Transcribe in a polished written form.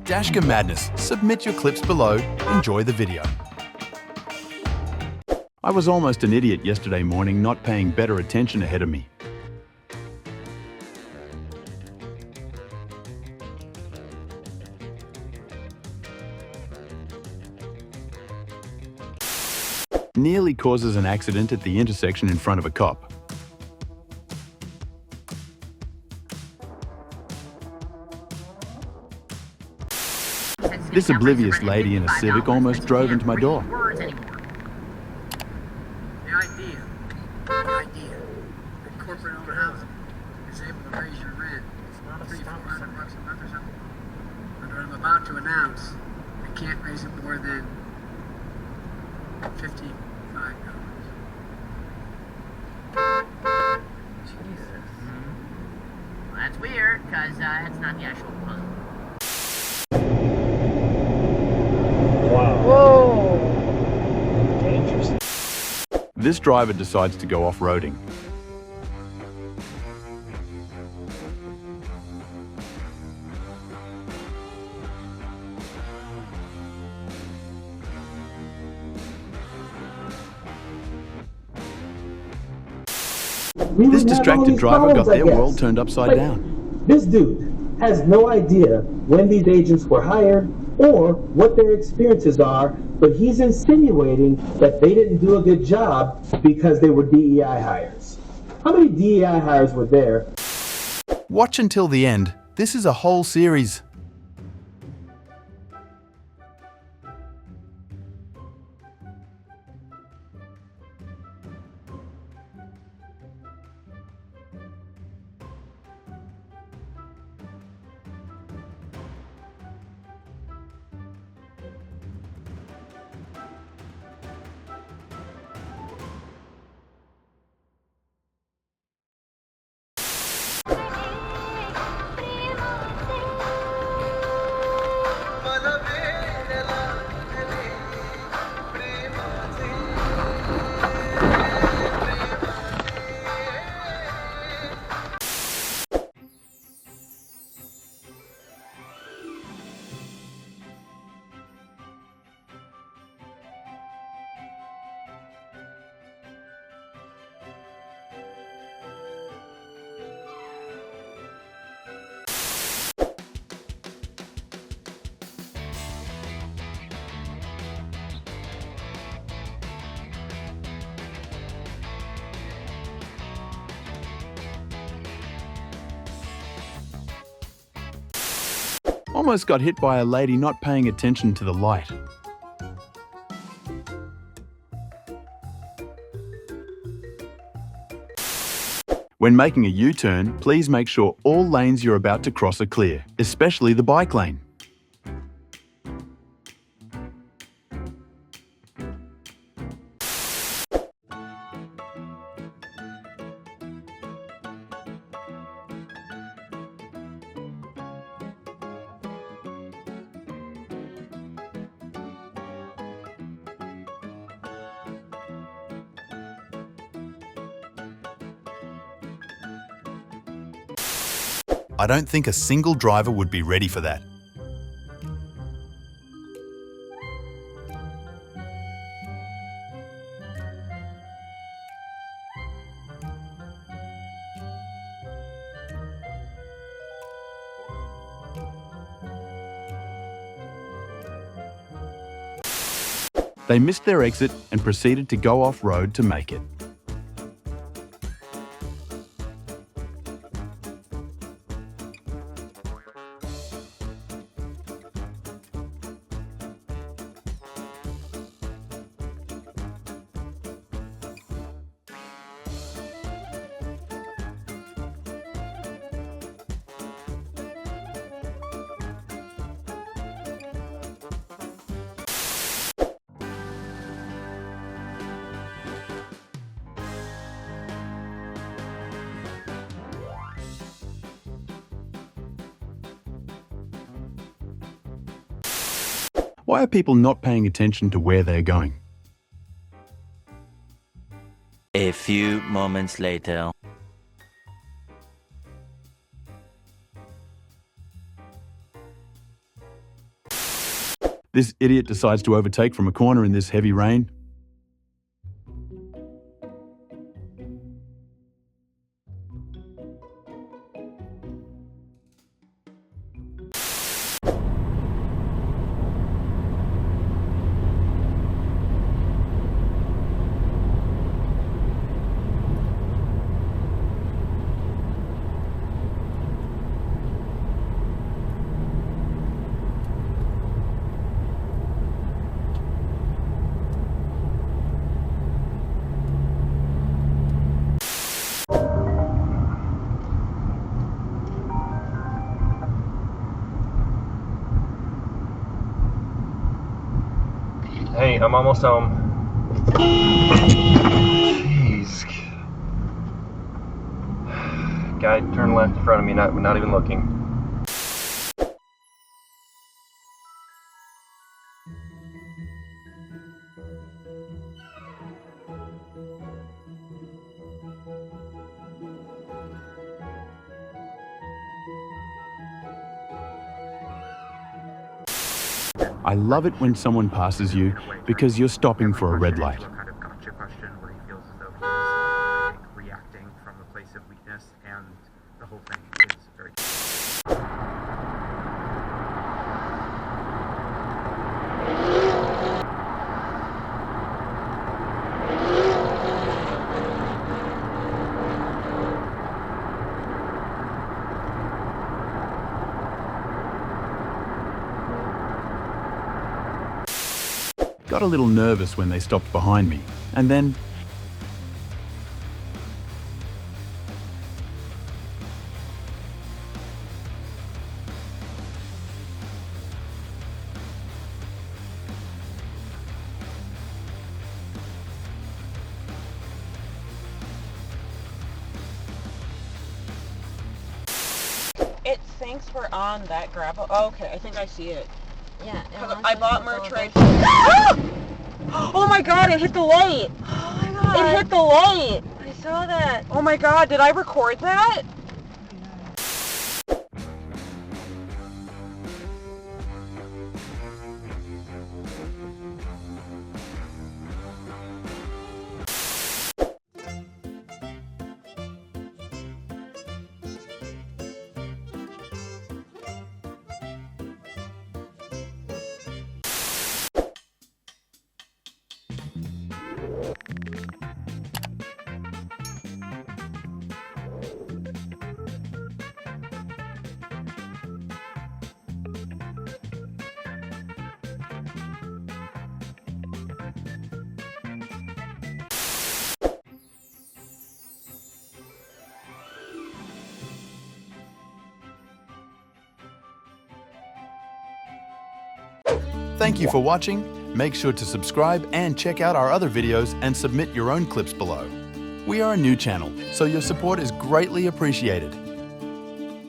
Dashcam Madness. Submit your clips below. Enjoy the video. I was almost an idiot yesterday morning not paying better attention ahead of me. Nearly causes an accident at the intersection in front of a cop. This oblivious lady in a Civic almost drove into my door. The idea that corporate owned housing is able to raise your rent $300-400 a month or something, but what I'm about to announce, they can't raise it more than $55. Jesus. Well, that's weird, because it's not the actual quote. Wow. Whoa! Dangerous. This driver decides to go off-roading. This distracted driver got their world turned upside down. This dude has no idea when these agents were hired or what their experiences are, but he's insinuating that they didn't do a good job because they were DEI hires. How many DEI hires were there? Watch until the end. This is a whole series. Almost got hit by a lady not paying attention to the light. When making a U-turn, please make sure all lanes you're about to cross are clear, especially the bike lane. I don't think a single driver would be ready for that. They missed their exit and proceeded to go off-road to make it. Why are people not paying attention to where they're going? A few moments later. This idiot decides to overtake from a corner in this heavy rain. Hey, I'm almost home. Jeez. Guy turned left in front of me, not even looking. I love it when someone passes you because you're stopping for a red light. Kind of gotcha question where he feels as though he is, I think, reacting from a place of weakness, and the whole thing is very. Got a little nervous when they stopped behind me, and then it thinks we're on that gravel. Oh, okay, I think I see it. Yeah. I bought merch right. Oh my god, it hit the light! Oh my god. It hit the light! I saw that. Oh my god, did I record that? thank you for watching. Make sure to subscribe and check out our other videos and submit your own clips below. We are a new channel, so your support is greatly appreciated.